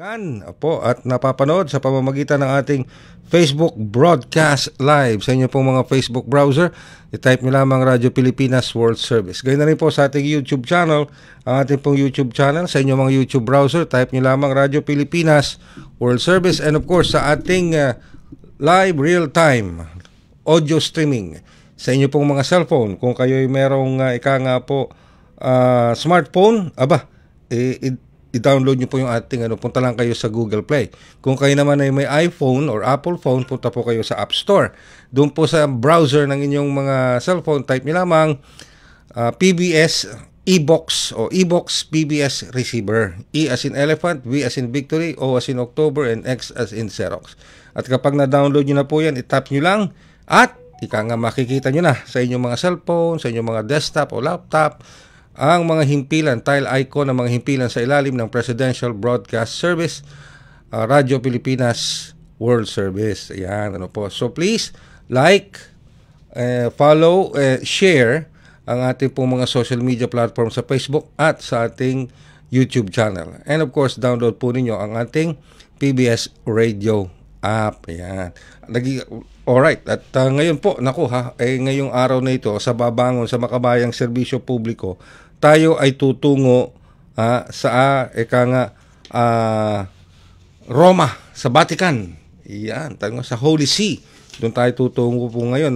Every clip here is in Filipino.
Opo, at napapanood sa pamamagitan ng ating Facebook Broadcast Live sa inyo pong mga Facebook browser. I-type nyo lamang Radyo Pilipinas World Service. Gayun na rin po sa ating YouTube channel, ang ating pong YouTube channel sa inyong mga YouTube browser. Type nyo lamang Radyo Pilipinas World Service, and of course sa ating live real-time audio streaming sa inyo pong mga cellphone. Kung kayo'y merong smartphone, i-download nyo po yung ating punta lang kayo sa Google Play. Kung kayo naman ay may iPhone or Apple phone, punta po kayo sa App Store. Doon po sa browser ng inyong mga cellphone, type nyo lamang PBS eBox o eBox PBS Receiver. E as in elephant, V as in Victory, O as in October, and X as in Xerox. At kapag na-download nyo na po yan, itap nyo lang at makikita nyo na sa inyong mga cellphone, sa inyong mga desktop o laptop, ang mga himpilan, tile icon ng mga himpilan sa ilalim ng Presidential Broadcast Service, Radyo Pilipinas World Service. Ayan, po. So please, like, follow, share ang ating pong mga social media platform sa Facebook at sa ating YouTube channel. And of course, download po ninyo ang ating PBS Radio app. Ayan. Alright, at ngayon po, ngayong araw na ito, sa Babangon sa Makabayang Serbisyo Publiko, tayo ay tutungo sa Roma, sa Vatican. Yan, sa Holy See. Doon tayo tutungo po ngayon,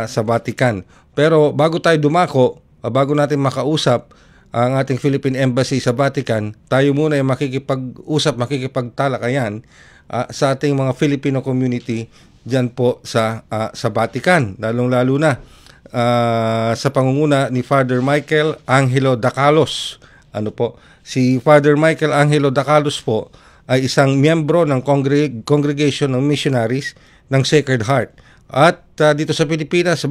sa Vatican. Pero bago tayo dumako, bago natin makausap ang ating Philippine Embassy sa Vatican, tayo muna ay makikipagtalakayan sa ating mga Filipino community diyan po sa Vatican, lalong-lalo na sa pangunguna ni Father Michael Angelo Dacalos. Si Father Michael Angelo Dacalos po ay isang miyembro ng Congregation of Missionaries ng Sacred Heart. At dito sa Pilipinas,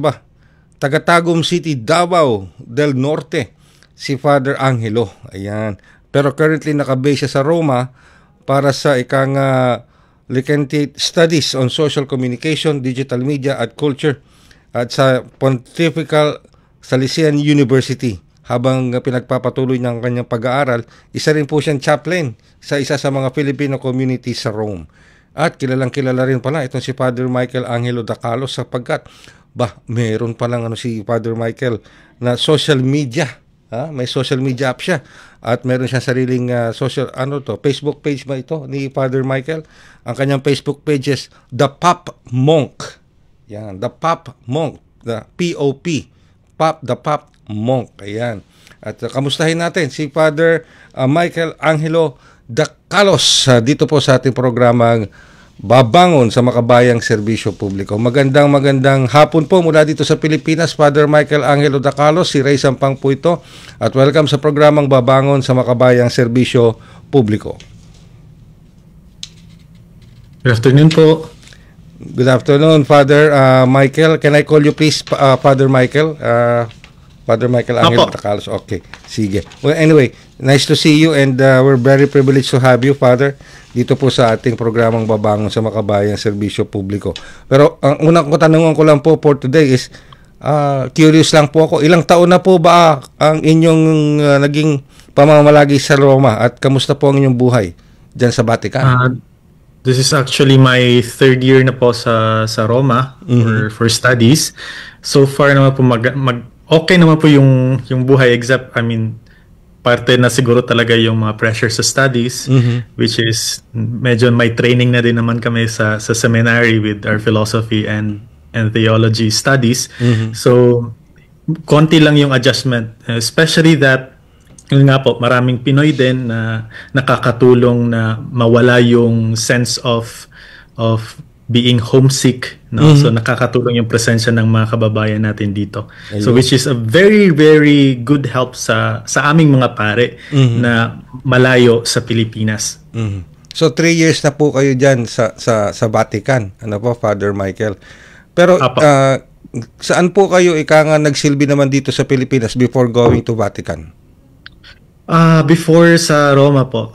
taga-Tagum City, Davao del Norte, si Father Angelo. Ayan. Pero currently nakabase siya sa Roma para sa Licentiate Studies on Social Communication, Digital Media at Culture at sa Pontifical Salesian University. Habang pinagpapatuloy ng kanyang pag-aaral, isa rin po siyang chaplain sa isa sa mga Filipino community sa Rome. At kilalang-kilala rin pala itong si Father Michael Angelo Dacalos sapagkat meron palang si Father Michael na social media. May social media app siya at meron siyang sariling Facebook page ba ito ni Father Michael? Ang kanyang Facebook page is The Pop Monk. Yan, The Pop Monk, the P-O-P, The Pop Monk. Ayan. At kamustahin natin si Father Michael Angelo Dacalos dito po sa ating programang Babangon sa Makabayang Serbisyo Publiko. Magandang hapon po mula dito sa Pilipinas, Father Michael Angelo Dacalos, si Ray Sampang po ito, at welcome sa programang Babangon sa Makabayang Serbisyo Publiko. Good afternoon po. Good afternoon, Father Michael. Can I call you please Father Michael? Father Michael Angelo Dacalos. Okay, sige. Well, anyway, nice to see you and we're very privileged to have you, Father, dito po sa ating programang Babangon sa Makabayang Serbisyo Publiko. Pero ang unang katanungan ko lang po for today is, curious lang po ako, ilang taon na po ba ang inyong naging pamamalagi sa Roma at kamusta po ang inyong buhay dyan sa Vatican? This is actually my third year na po sa Roma for studies. So far naman po okay naman po yung buhay, except parte na siguro talaga yung mga pressure sa studies, which is medyo may training na din naman kami sa seminary with our philosophy and theology studies. So konti lang yung adjustment, especially that yun nga po, maraming Pinoy din na nakakatulong na mawala yung sense of being homesick, no? So nakakatulong yung presensya ng mga kababayan natin dito. Ayun. So which is a very very good help sa aming mga pare na malayo sa Pilipinas. So 3 years na po kayo diyan sa Vatican. Father Michael. Pero saan po kayo nagsilbi naman dito sa Pilipinas before going to Vatican? Before sa Roma po,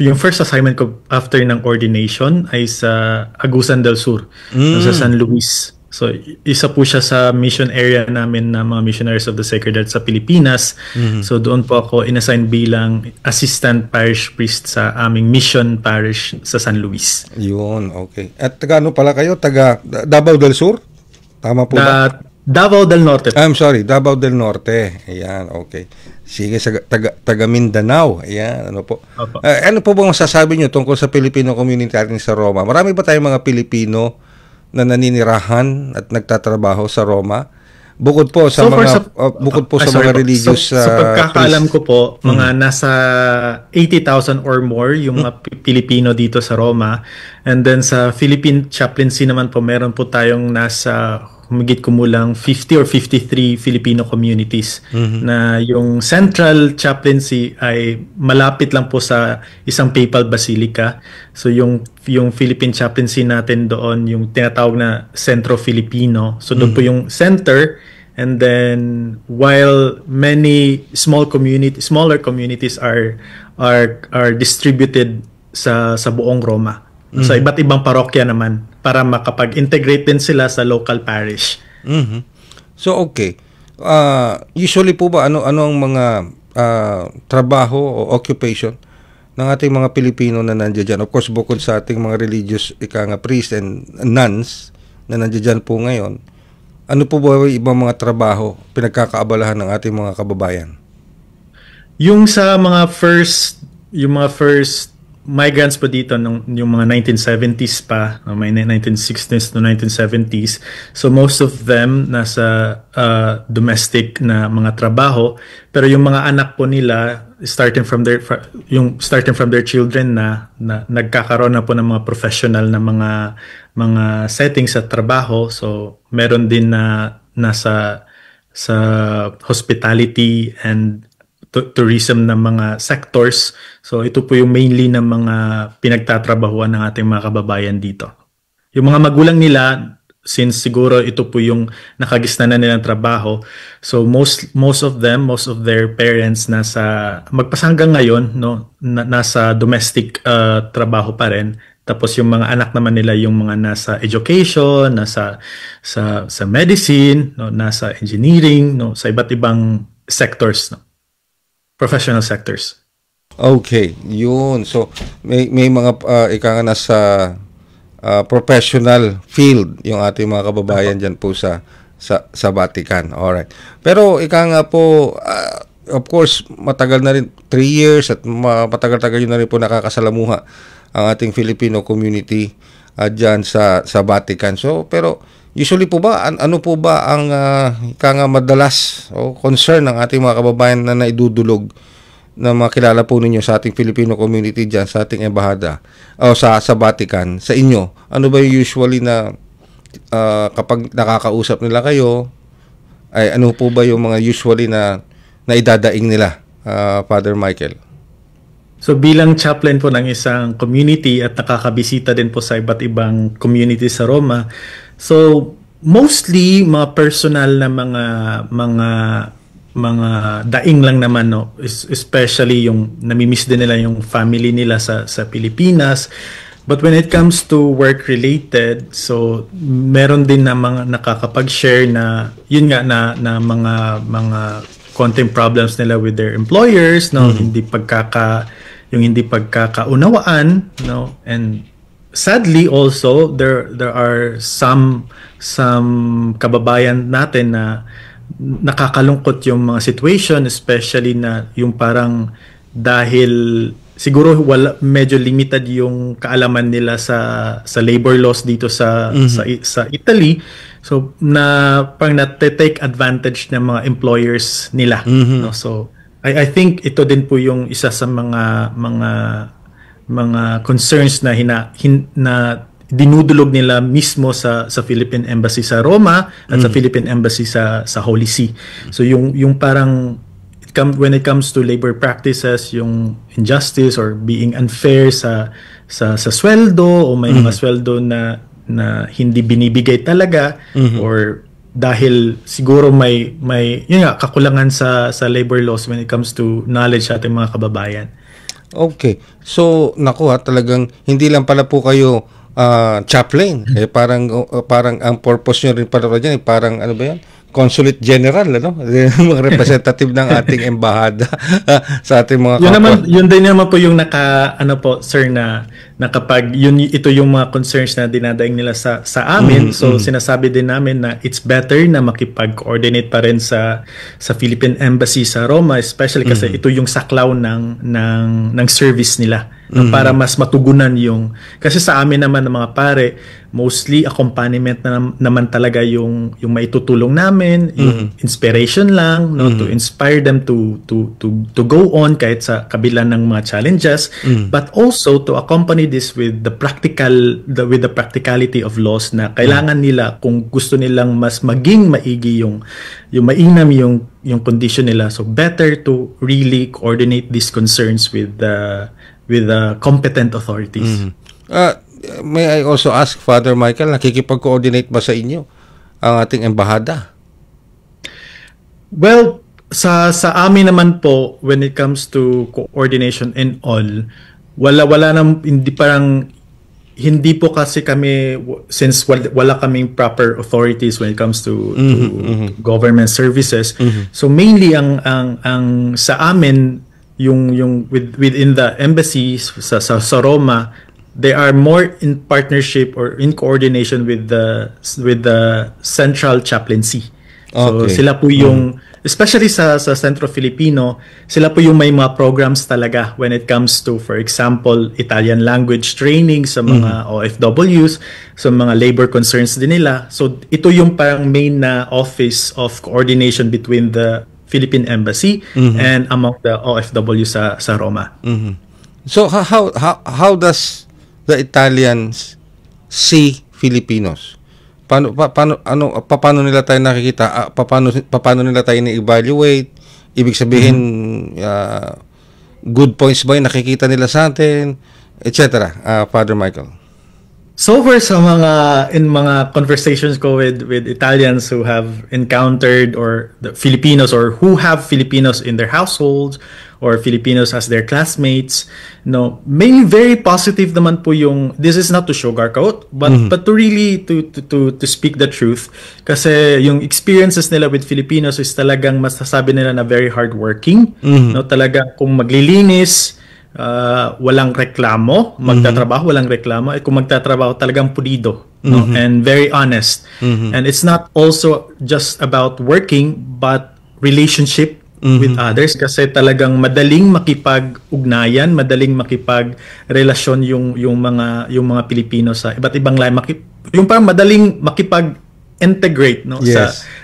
yung first assignment ko after ng ordination ay sa Agusan del Sur, sa San Luis. So, isa po siya sa mission area namin na mga Missionaries of the Sacred Heart sa Pilipinas. So, doon po ako inassign bilang assistant parish priest sa aming mission parish sa San Luis. Yun, okay. At taga ano pala kayo? Taga Davao del Sur? Tama po ba? Davao del Norte. I'm sorry, Davao del Norte. Ayan, okay. Sige, taga Mindanao. Ayan, ano po. Ano po bang masasabi nyo tungkol sa Filipino community natin sa Roma? Marami ba tayong mga Pilipino na naninirahan at nagtatrabaho sa Roma? Bukod po sa mga religious sa pagkakaalam ko po, mga nasa 80,000 or more yung mga Pilipino dito sa Roma. And then sa Philippine Chaplaincy naman po, meron po tayong nasa humigit kumulang 50 or 53 Filipino communities na yung Central Chaplaincy ay malapit lang po sa isang papal basilica. So yung Philippine Chaplaincy natin doon, yung tinatawag na Centro Filipino. So doon po yung center, and then while many smaller communities are distributed sa buong Roma. Sa iba't ibang parokya naman para makapag-integrate din sila sa local parish. So okay. Usually po ba ano ang mga trabaho o occupation ng ating mga Pilipino na nandiyan dyan? Of course, bukod sa ating mga religious priest and nuns na nandiyan dyan po ngayon, ano po ba ibang mga trabaho pinagkakaabalahan ng ating mga kababayan? Yung mga first migrants po dito yung mga 1970s pa, may 1960s to 1970s. So most of them nasa domestic na mga trabaho, pero yung mga anak po nila starting from their children na nagkakaroon na po ng mga professional na mga settings sa trabaho. So meron din na nasa sa hospitality and tourism ng mga sectors. So ito po yung mainly ng mga pinagtatrabahuan ng ating mga kababayan dito. Yung mga magulang nila, since siguro ito po yung nakagista na nilang trabaho, so most of their parents magpasanggang ngayon, no, nasa domestic trabaho pa rin. Tapos yung mga anak naman nila yung mga nasa education, nasa sa medicine, no, nasa engineering, no, sa iba't ibang sectors, no. Professional sectors. Okay, yun. So may mga ika nga nasa professional field yung ating mga kababayan diyan po sa Vatican. Alright. Pero ika nga po of course matagal na rin 3 years at matagal-tagal yun na rin po nakakasalamuha ang ating Filipino community diyan sa Vatican. So pero usually po ba, ano po ba ang madalas o concern ng ating mga kababayan na naidudulog na makilala po ninyo sa ating Filipino community dyan, sa ating embahada o sa Vatican, sa inyo? Ano ba yung usually na kapag nakakausap nila kayo, ay ano po ba yung mga usually na idadaing nila, Father Michael? So bilang chaplain po ng isang community at nakakabisita din po sa iba't ibang community sa Roma, so mostly mga personal na mga daing lang naman, no, especially yung namimiss din nila yung family nila sa Pilipinas. But when it comes to work related, so meron din na mga nakakapag-share na yun nga na mga konting problems nila with their employers, no, hindi pagkakaunawaan, no, and sadly also there are some kababayan natin na nakakalungkot yung mga situation, especially na yung parang dahil siguro medyo limited yung kaalaman nila sa labor laws dito sa Italy, so na parang na-take advantage ng mga employers nila, no? So I think ito din po yung isa sa mga concerns na dinudulog nila mismo sa Philippine Embassy sa Roma at sa Philippine Embassy sa Holy See. So yung parang when it comes to labor practices, yung injustice or being unfair sa sweldo, o may mga sweldo na hindi binibigay talaga, or dahil siguro may yun nga, kakulangan sa labor laws when it comes to knowledge sa ating mga kababayan. Okay. So, naku talagang hindi lang pala po kayo chaplain. Parang ang purpose nyo rin pala dyan, parang ano ba yan? Consulate General, ano? Mga representative ng ating embahada sa ating mga yun din naman po yung ano po, sir, na kapag ito yung mga concerns na dinadaing nila sa amin, so sinasabi din namin na it's better na makipag-coordinate pa rin sa Philippine Embassy sa Roma, especially kasi ito yung saklaw ng service nila. Para mas matugunan kasi sa amin naman ng mga pare, mostly accompaniment naman talaga yung maitutulong namin, yung inspiration lang, to inspire them to go on kahit sa kabila ng mga challenges, but also to accompany this with the practicality of laws na kailangan nila kung gusto nilang mas maging maigi yung mainam yung condition nila. So better to really coordinate these concerns with the competent authorities. May I also ask, Father Michael, nakikipag-coordinate ba sa inyo ang ating embahada? Well, sa amin naman po, when it comes to coordination and all, wala nang hindi po kasi kami, since wala kaming proper authorities when it comes to government services. So mainly ang sa amin yung within the embassies sa Roma, they are more in partnership or in coordination with the central chaplaincy. So sila po yung especially sa Centro Filipino, sila po yung may mga programs talaga when it comes to, for example, Italian language training sa mga OFWs, sa mga labor concerns din nila. So ito yung parang main na office of coordination between the Philippine Embassy and among the OFW sa Roma. So how does the Italians see Filipinos? Paano nila tayo nakikita? Paano nila tayo na-evaluate? Ibig sabihin good points ba yung nakikita nila sa atin, etc. Father Michael. So far sa mga conversations ko with Italians who have encountered or the Filipinos or who have Filipinos in their households or Filipinos as their classmates, mainly very positive naman po yung, this is not to sugarcoat, but to really to speak the truth, kasi yung experiences nila with Filipinos is talagang masasabi nila na very hardworking, talagang kung maglilinis, walang reklamo, magtatrabaho, walang reklamo. Kung magtatrabaho, talagang pulido, and very honest. And it's not also just about working, but relationship with others, kasi talagang madaling makipag-ugnayan, madaling makipag-relasyon yung mga Pilipino sa iba't ibang lahi, yung parang madaling makipag-integrate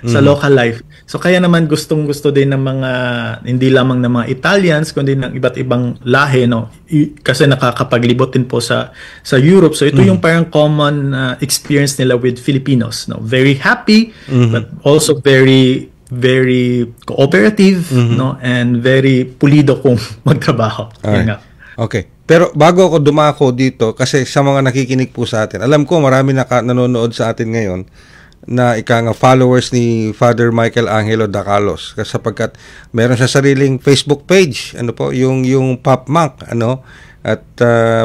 sa local life. So kaya naman gustong-gusto din ng mga, hindi lamang ng mga Italians, kundi ng iba't ibang lahi, kasi nakakapaglibot din po sa Europe. So ito yung parang common experience nila with Filipinos. Very happy, but also very, very cooperative, and very pulido kung magtrabaho. Okay. Pero bago ako dumako dito, kasi sa mga nakikinig po sa atin, alam ko marami nanonood sa atin ngayon na followers ni Father Michael Angelo Dacalos, kasi sapagkat meron siya sariling Facebook page, yung Pop Monk, at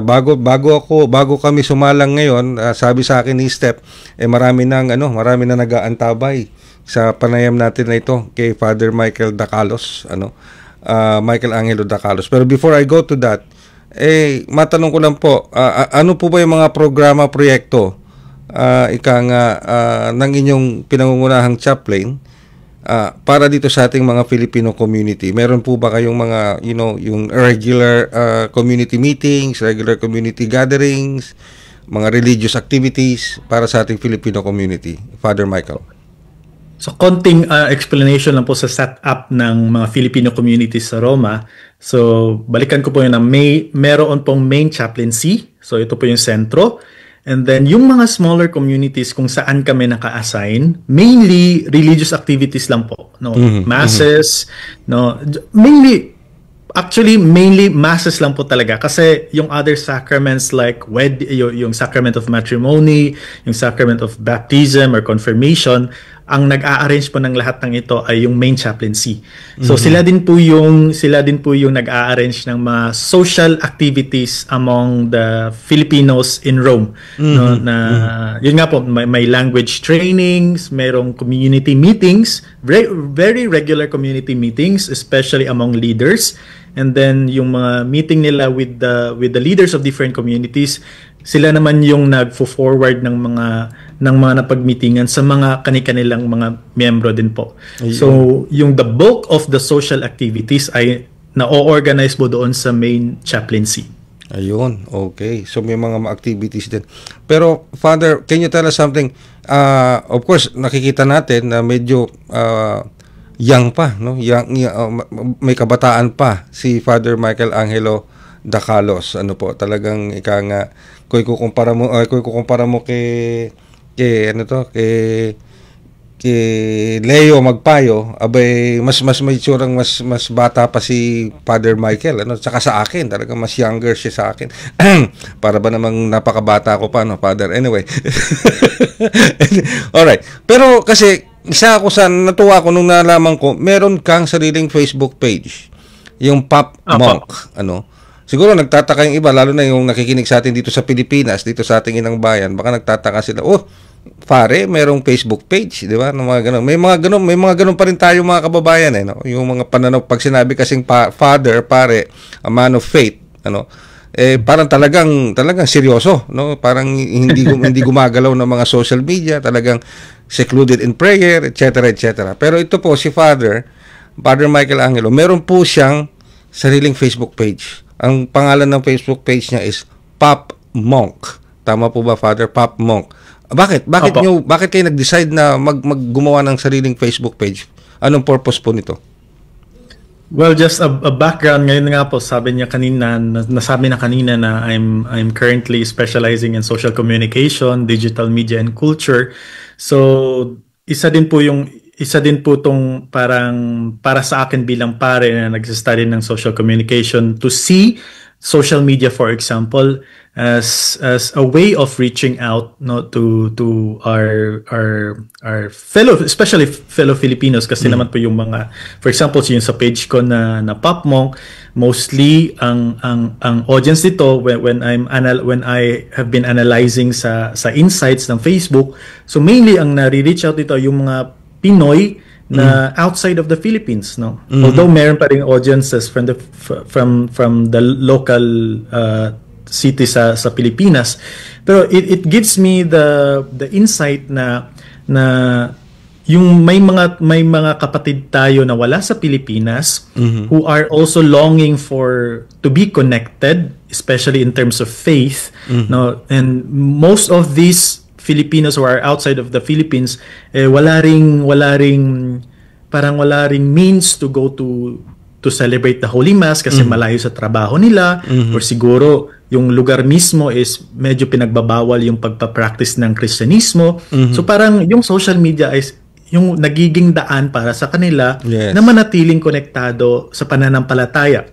bago kami sumalang ngayon, sabi sa akin ni Step, marami na nag-aantabay sa panayam natin na ito kay Father Michael Dacalos, Michael Angelo Dacalos. Pero before I go to that, matanong ko lang po, ano po ba yung mga programa, proyekto ng inyong pinangungunahang chaplain para dito sa ating mga Filipino community? Meron po ba kayong mga yung regular community meetings, regular community gatherings, mga religious activities para sa ating Filipino community? Father Michael. So konting explanation lang po sa setup ng mga Filipino communities sa Roma. So balikan ko po yun na meron pong main chaplaincy. So ito po yung sentro. And then, yung mga smaller communities kung saan kami naka-assign, mainly religious activities lang po. Masses, mainly masses lang po talaga. Kasi yung other sacraments like yung sacrament of matrimony, yung sacrament of baptism or confirmation, ang nag-a-arrange po ng lahat ng ito ay yung main chaplaincy. So sila din po yung nag-a-arrange ng mga social activities among the Filipinos in Rome. No, na yun nga po, may language trainings, merong community meetings, very, very regular community meetings, especially among leaders. And then yung mga meeting nila with the leaders of different communities, sila naman yung nagfo-forward ng mga napag-meetingan sa mga kani-kanilang mga miyembro din po. Ayun. So, yung the bulk of the social activities ay na-organize po doon sa main chaplaincy. Ayun, okay. So, may mga activities din. Pero, Father, can you tell us something? Of course, nakikita natin na medyo young pa, no? May kabataan pa si Father Michael Angelo Dacalos. Ano po, talagang ika nga kung ikukumpara mo kay Leo Magpayo, abay mas may tsurang mas bata pa si Father Michael, ano, saka sa akin talagang mas younger siya sa akin. Para ba namang napakabata ko pa, no, Father? Anyway. Alright. Pero kasi isa ako natuwa ko nung nalaman ko, meron kang sariling Facebook page. Yung Pop Monk, ano? Siguro nagtataka yung iba, lalo na yung nakikinig sa atin dito sa Pilipinas, dito sa ating inang bayan, baka nagtataka sila, pare, merong Facebook page, di ba? Mga ganun. May mga ganun pa rin tayo mga kababayan, no? Yung mga pananaw, pag sinabi kasing father, pare, a man of faith, ano? Parang talagang seryoso, no? Parang hindi gumagalaw ng mga social media, talagang secluded in prayer, etc., etc. Pero ito po si Father Michael Angelo, meron po siyang sariling Facebook page. Ang pangalan ng Facebook page niya is Pop Monk. Tama po ba, Father? Pop Monk. Bakit kayo nag-decide na gumawa ng sariling Facebook page? Anong purpose po nito? Well, just a background. Ngayon nga po, nasabi na kanina na I'm currently specializing in social communication, digital media, and culture. So, isa din po tong parang para sa akin bilang pare na nagsa-study ng social communication, to see social media, for example, as a way of reaching out, no, to our fellow, especially fellow Filipinos, kasi naman po yung mga, for example, yung sa page ko na Pop Monk, mostly ang audience dito when I have been analyzing sa insights ng Facebook, so mainly ang nare-reach out dito yung mga Pinoy na outside of the Philippines, no. Although meron pa ring audiences from the local city sa Pilipinas, pero it gives me the insight na yung may mga kapatid tayo na wala sa Pilipinas, who are also longing to be connected, especially in terms of faith, no. And most of these Filipinos who are outside of the Philippines, wala ring means to go to celebrate the Holy Mass kasi malayo sa trabaho nila, or siguro yung lugar mismo is medyo pinagbabawal yung pagpa-practice ng Kristyanismo. So parang yung social media is yung nagiging daan para sa kanila na manatiling konektado sa pananampalataya.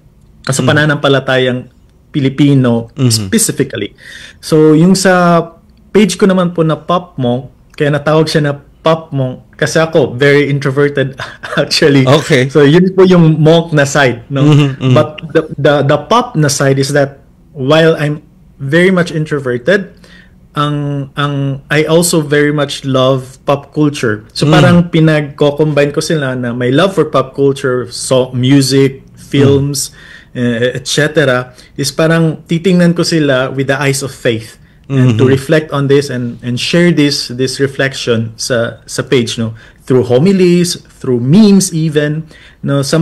Sa pananampalatayang Pilipino specifically. So yung sa page ko naman po na Pop Monk, kaya natawag siya na Pop Monk kasi ako very introverted actually. Okay. So yun po yung monk na side, no? But the pop na side is that while I'm very much introverted, I also very much love pop culture. So parang pinagko-combine ko sila na my love for pop culture, so music, films, etc. is parang titingnan ko sila with the eyes of faith. And to reflect on this and share this reflection sa page, no, through homilies, through memes even, no, sa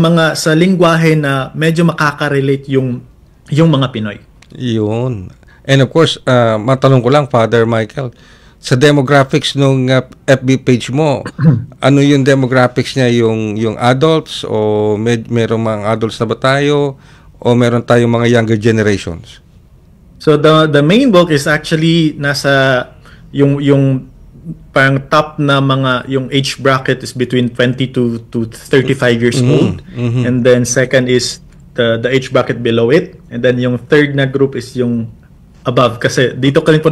lengguwahe na medyo makaka-relate yung mga Pinoy. Yun. And of course, matanong ko lang, Father Michael, sa demographics nung FB page mo, ano yung demographics niya, yung adults o merong mga adults na ba tayo o meron tayong mga younger generations? So the main bulk is actually nasa yung parang top na mga, yung age bracket is between 20 to 35 years old. And then second is the age bracket below it. And then yung third na group is yung above, kasi dito ka rin po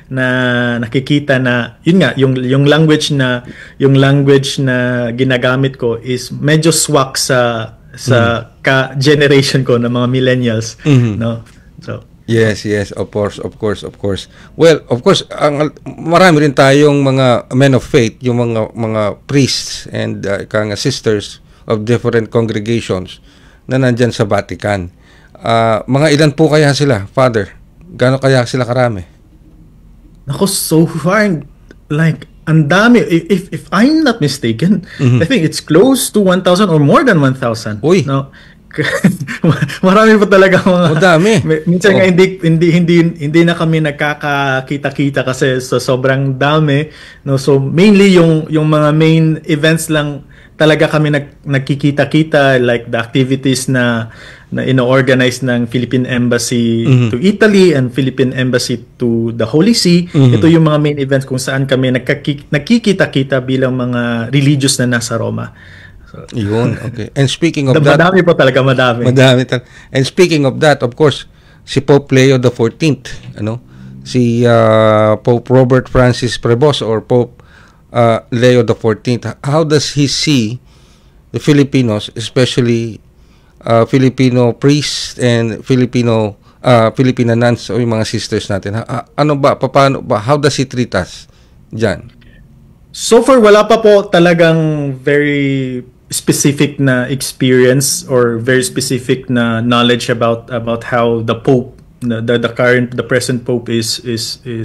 nakikita na yun nga, yung language na ginagamit ko is medyo swak sa ka-generation ko ng mga millennials, no? So yes, of course. Well, of course, marami rin tayong mga men of faith, yung mga priests and sisters of different congregations na nandyan sa Vatican. Mga ilan po kaya sila, Father? Gaano kaya sila karami? Ako, so far, like, ang dami. If I'm not mistaken, I think it's close to 1,000 or more than 1,000. Uy. No? Marami pa talaga mga. Dami. Minsan nga hindi na kami nagkakakita-kita kasi sobrang dami, no. So mainly yung mga main events lang talaga kami nagkikita-kita, like the activities na ino-organize ng Philippine Embassy to Italy and Philippine Embassy to the Holy See. Ito yung mga main events kung saan kami nagkikita-kita bilang mga religious na nasa Roma. So, yun, okay. And speaking of that, madami po talaga, madami. And speaking of that, of course, si Pope Leo the 14th, si Pope Robert Francis Prevost or Pope Leo the 14th, how does he see the Filipinos, especially Filipino priests and Filipino nuns o yung mga sisters natin? Paano ba? How does he treat us dyan? So far, wala pa po talagang very specific na experience or very specific na knowledge about how the Pope, the present Pope is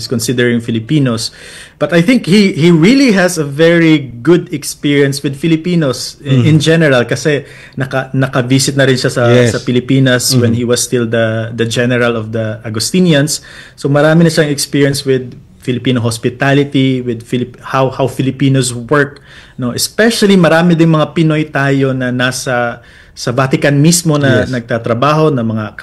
considering Filipinos. But I think he really has a very good experience with Filipinos in general, kasi naka-visit na rin siya sa Pilipinas when he was still the general of the Agustinians. So marami na siyang experience with Filipino hospitality, with how Filipinos work, no, especially marami ding mga Pinoy tayo na nasa sa Vatican mismo na nagtatrabaho, na mga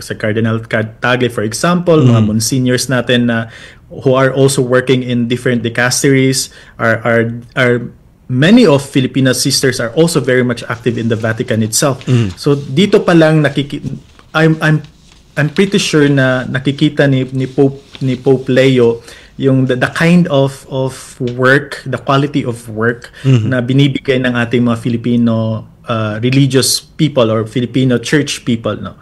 sa Cardinal Tagle, for example, mga monsignors natin na who are also working in different dicasteries, are many of Filipino sisters are also very much active in the Vatican itself. So dito pa lang I'm pretty sure na nakikita ni Pope Leo yung the kind of work, the quality of work na binibigay ng ating mga Filipino religious people or Filipino church people, no.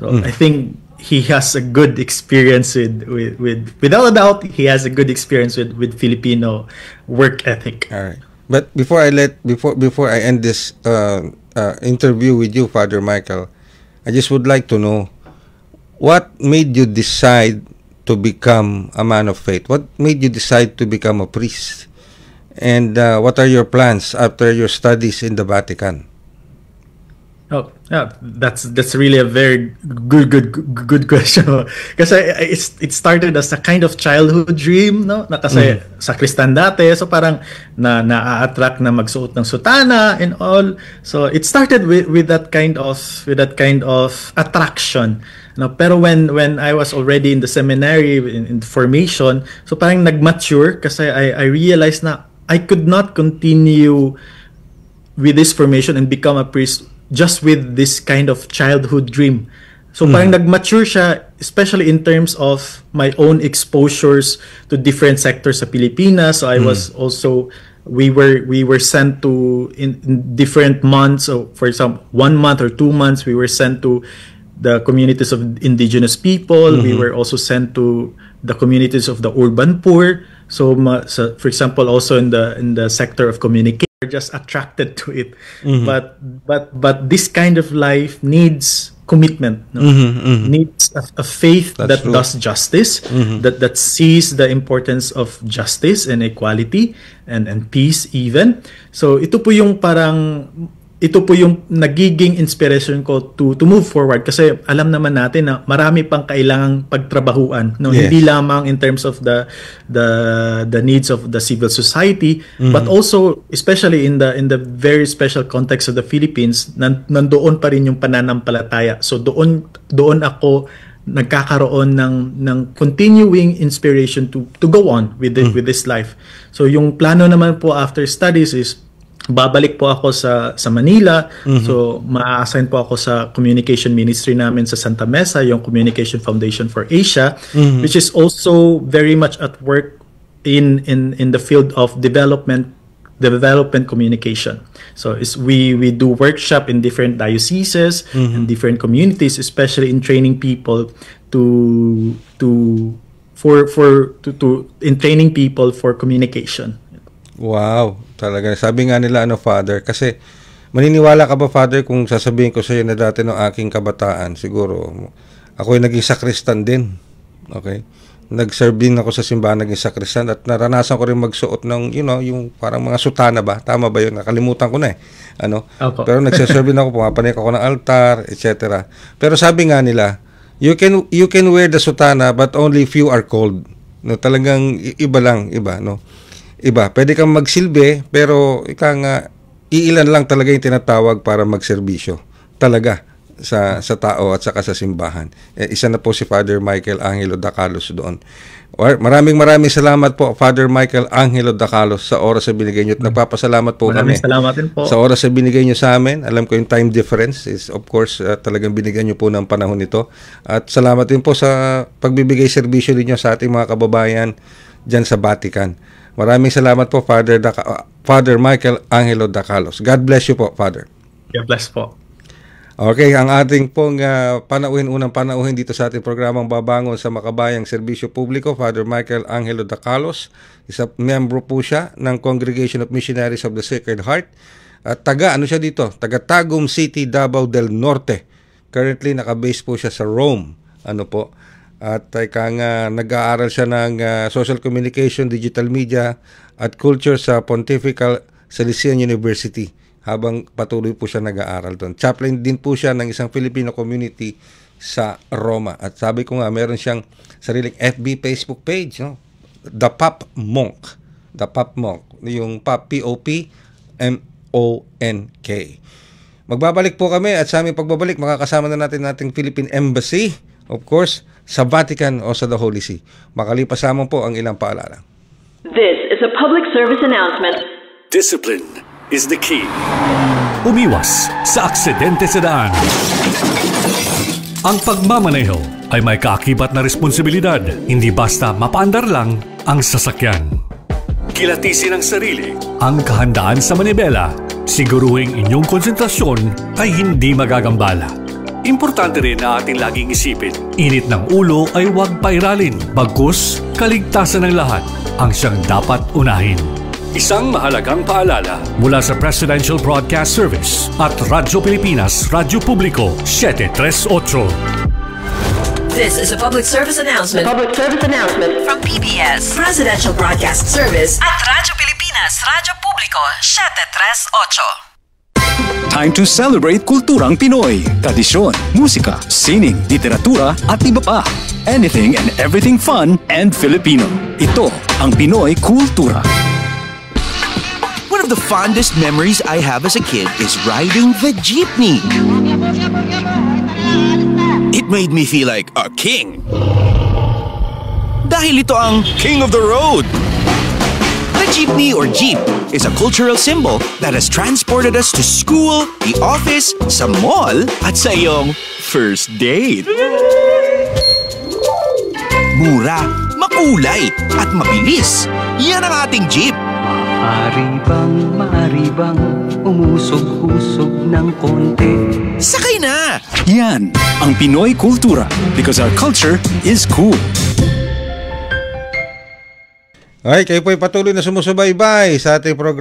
So I think he has a good experience with without a doubt, he has a good experience with Filipino work ethic. All right. But before I end this interview with you, Father Michael, I just would like to know, what made you decide to become a man of faith? What made you decide to become a priest? And what are your plans after your studies in the Vatican? Oh, yeah, that's really a very good question. Kasi it started as a kind of childhood dream, no? Na kasi sakristan dati, so parang na-attract na magsuot ng sutana and all. So it started with that kind of attraction. No, pero when I was already in the seminary in formation, so parang nag-mature kasi I realized na I could not continue with this formation and become a priest just with this kind of childhood dream. So parang nag-mature siya, especially in terms of my own exposures to different sectors sa Pilipinas. So I was also, we were sent to in different months. So for example, 1 month or 2 months, we were sent to the communities of indigenous people. We were also sent to the communities of the urban poor. So for example, also in the sector of communication, we're just attracted to it. But this kind of life needs commitment, no? Needs a faith that does justice, that sees the importance of justice and equality and peace even. So ito po yung nagiging inspiration ko to move forward, kasi alam naman natin na marami pang kailangang pagtrabahuan, no? Hindi lamang in terms of the needs of the civil society, but also especially in the very special context of the Philippines, nandoon pa rin yung pananampalataya. So doon ako nagkakaroon ng continuing inspiration to go on with this life. So yung plano naman po after studies is babalik po ako sa Manila. So ma-assign po ako sa communication ministry namin sa Santa Mesa, yung Communication Foundation for Asia, which is also very much at work in the field of development communication. So we do workshop in different dioceses and different communities, especially in training people in training people for communication. Wow, talaga. Sabi nga nila, Father, kasi maniniwala ka ba, Father, kung sasabihin ko sa iyo na dati ng aking kabataan, siguro, ako ay naging sakristan din. Okay? Nag-serve din ako sa simbahan, naging sakristan, at naranasan ko rin magsuot ng, yung parang mga sutana ba? Tama ba yun? Nakalimutan ko na eh. Pero nagsaserve din ako, pumapanik ako ng altar, etc. Pero sabi nga nila, you can wear the sutana, but only few are called. No, talagang iba lang, no? Iba, pwede kang magsilbi, pero iilan lang talaga yung tinatawag para magserbisyo talaga sa tao at saka sa simbahan. Isa na po si Father Michael Angelo Dacalos doon. Maraming salamat po, Father Michael Angelo Dacalos, sa oras na binigay nyo. At nagpapasalamat po kami. Salamat din po. Sa oras na binigay nyo sa amin. Alam ko yung time difference is, of course, talagang binigyan nyo po ng panahon nito. At salamat din po sa pagbibigay serbisyo ninyo sa ating mga kababayan dyan sa Vatican. Maraming salamat po, Father Michael Angelo Dacalos. God bless you po, Father. God bless po. Okay, ang ating pong unang panauhin dito sa ating programang Babangon sa Makabayang Serbisyo Publiko, Father Michael Angelo Dacalos. Miyembro po siya ng Congregation of Missionaries of the Sacred Heart. At taga Tagum City, Davao del Norte. Currently, nakabase po siya sa Rome. At nag-aaral siya ng social communication, digital media at culture sa Pontifical Salesian University habang patuloy po siya nag-aaral doon. Chaplain din po siya ng isang Filipino community sa Roma. At sabi ko nga, meron siyang sariling FB, Facebook page, no? The Pop Monk. The Pop Monk. Yung Pop, P-O-P-M-O-N-K. Magbabalik po kami at sa aming pagbabalik, makakasama na natin nating Philippine Embassy, of course, sa Vatican o sa The Holy See. Makalipas lamang po ang ilang paalala. This is a public service announcement. Discipline is the key. Umiwas sa aksidente sa daan. Ang pagmamaneho ay may kaakibat na responsibilidad. Hindi basta mapaandar lang ang sasakyan. Kilatisin ang sarili. Ang kahandaan sa manibela. Siguruhing inyong konsentrasyon ay hindi magagambala. Importante rin na ating laging isipin, init ng ulo ay huwag pairalin, bagkus kaligtasan ng lahat ang siyang dapat unahin. Isang mahalagang paalala mula sa Presidential Broadcast Service at Radyo Pilipinas, Radyo Publiko 738. This is a public service announcement. Public service announcement From PBS, Presidential Broadcast Service at Radyo Pilipinas, Radyo Publiko 738. Time to celebrate kulturang Pinoy. Tradisyon, musika, sining, literatura at iba pa. Anything and everything fun and Filipino. Ito ang Pinoy Kultura. One of the fondest memories I have as a kid is riding the jeepney. It made me feel like a king. Dahil ito ang King of the Road. The jeepney or jeep is a cultural symbol that has transported us to school, the office, sa mall, at sa iyong first date. Mura, makulay, at mabilis. Yan ang ating jeep. Maaari bang umusog-usog ng konti? Sakay na! Yan ang Pinoy Kultura because our culture is cool. Ay, kayo po'y patuloy na sumusubaybay sa ating program.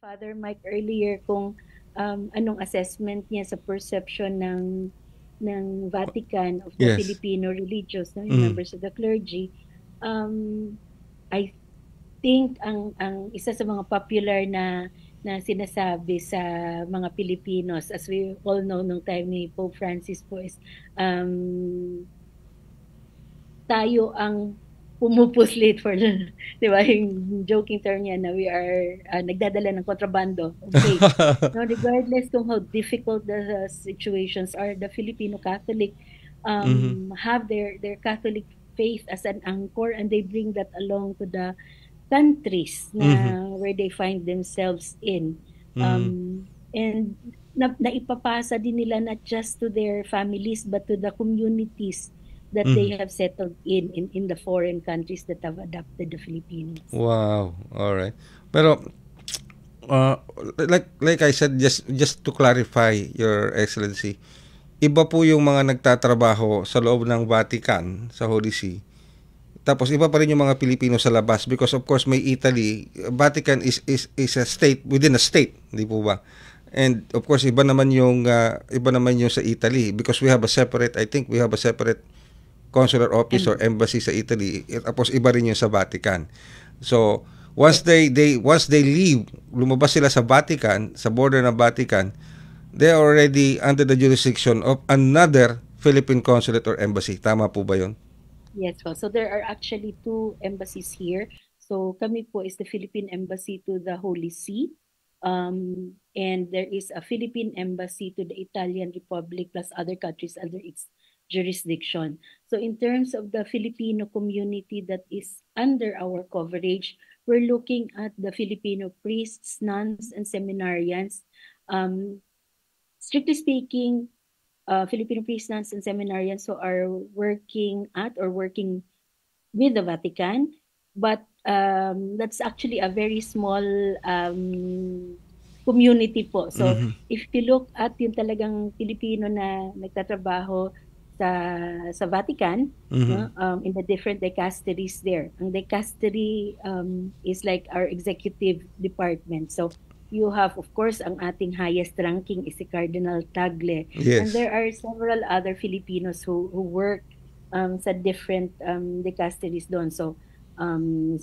Father Mike earlier kung anong assessment niya sa perception ng Vatican of the Yes. Filipino religious, no, yung members of the clergy. I think ang isa sa mga popular na sinasabi sa mga Pilipinos, as we all know nung time ni Pope Francis po, is tayo ang pumupuslit for the, di ba, yung joking term niya na we are nagdadala ng kontrabando. Okay. No, regardless kung how difficult the situations are, the Filipino Catholic have their Catholic faith as an anchor, and they bring that along to the countries na where they find themselves in. And naipapasa din nila not just to their families but to the communities that they have settled in the foreign countries that have adopted the Filipinos. Wow. All right. Pero like I said, just to clarify, Your Excellency, iba po yung mga nagtatrabaho sa loob ng Vatican sa Holy See. Tapos iba pa rin yung mga Pilipino sa labas, because of course may Italy, Vatican is a state within a state, di po ba? And of course iba naman yung sa Italy, because we have a separate consular office or embassy sa Italy. Tapos iba rin yung sa Vatican. So once they leave, lumabas sila sa Vatican, sa border ng Vatican, they are already under the jurisdiction of another Philippine consulate or embassy. Tama po ba yun? Yes, well, so there are actually 2 embassies here. So kami po is the Philippine Embassy to the Holy See. And there is a Philippine Embassy to the Italian Republic plus other countries under its jurisdiction. So in terms of the Filipino community that is under our coverage, we're looking at the Filipino priests, nuns, and seminarians. Strictly speaking, Filipino priests, nuns, and seminarians who are working at or working with the Vatican, but that's actually a very small community po. So if you look at yung talagang Filipino na nagtatrabaho sa Vatican, in the different dicasteries there. Ang dicastery is like our executive department. So you have, of course, ang ating highest ranking is si Cardinal Tagle. Yes. And there are several other Filipinos who work sa different dicasteries doon. So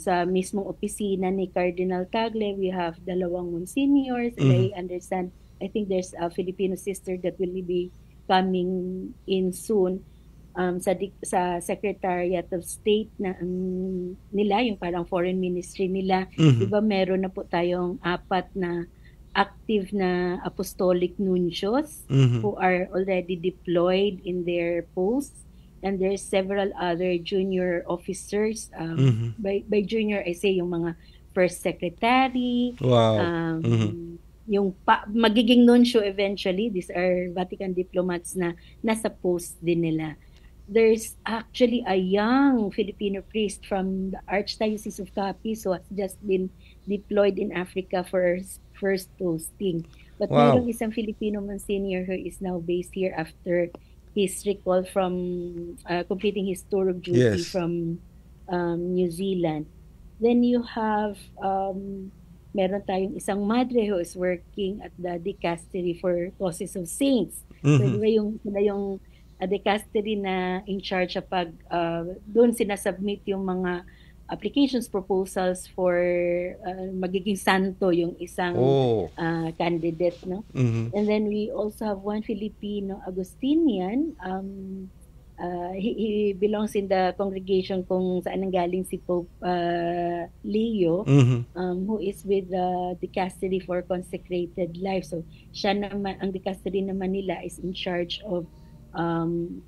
sa mismong opisina ni Cardinal Tagle, we have 2 monsignors. And I understand, I think there's a Filipino sister that will be coming in soon sa Secretariat of State na nila, yung parang foreign ministry nila. Diba meron na po tayong 4 na active na apostolic nuncios who are already deployed in their posts, and there's several other junior officers. By junior I say yung mga first secretary. Wow. Yung magiging nuncio eventually. These are Vatican diplomats na nasa post din nila. There's actually a young Filipino priest from the Archdiocese of Capiz who has just been deployed in Africa for first posting. But mayroong isang Filipino Monsignor who is now based here after his recall from completing his tour of duty from New Zealand. Then you have meron tayong isang madre who is working at the dicastery for causes of saints. So diba sila yung dicastery na in charge sa pag doon sinasubmit yung mga applications, proposals for magiging santo yung isang candidate, no? And then we also have one Filipino Agustinian. He belongs in the congregation kung saan nanggaling si Pope Leo, who is with the dicastery for consecrated life. So siya naman, ang dicastery naman nila is in charge of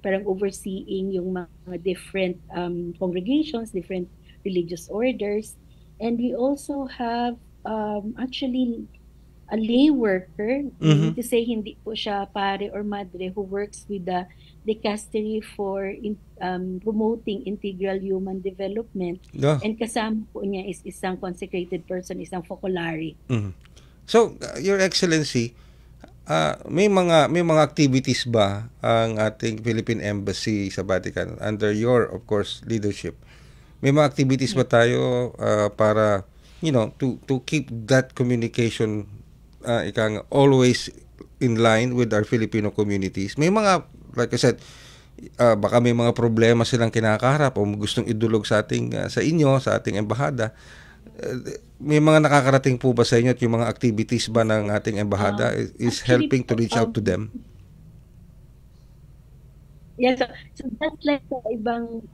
parang overseeing yung mga different congregations, different religious orders. And we also have actually a lay worker, to say hindi po siya pare or madre, who works with the dicastery for promoting integral human development. And kasama po niya is isang consecrated person, isang focolare. So, Your Excellency, may mga activities ba ang ating Philippine Embassy sa Vatican under your, of course, leadership? May mga activities ba tayo para to keep that communication always in line with our Filipino communities. May mga, like I said, baka may mga problema silang kinakaharap o gustong idulog sa inyo, sa ating embahada. May mga nakakarating po ba sa inyo at yung mga activities ba ng ating embahada is helping to reach out to them? Yeah, so that's like the ibang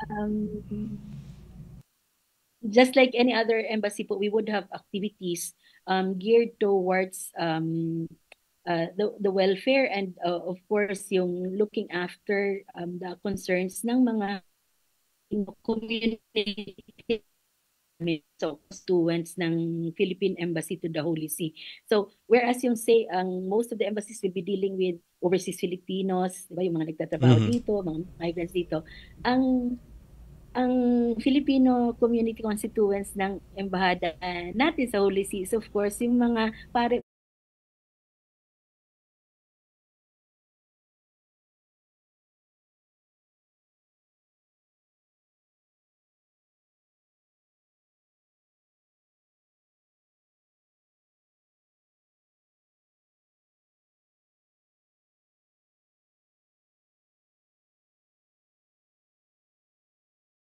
just like any other embassy po, we would have activities geared towards the welfare and of course yung looking after the concerns ng mga community, so constituents ng Philippine Embassy to the Holy See. So whereas yung most of the embassies will be dealing with overseas Filipinos, diba, yung mga nagtatrabaho dito, mga migrants dito, ang Filipino community constituents ng embahada natin sa Holy See is of course yung mga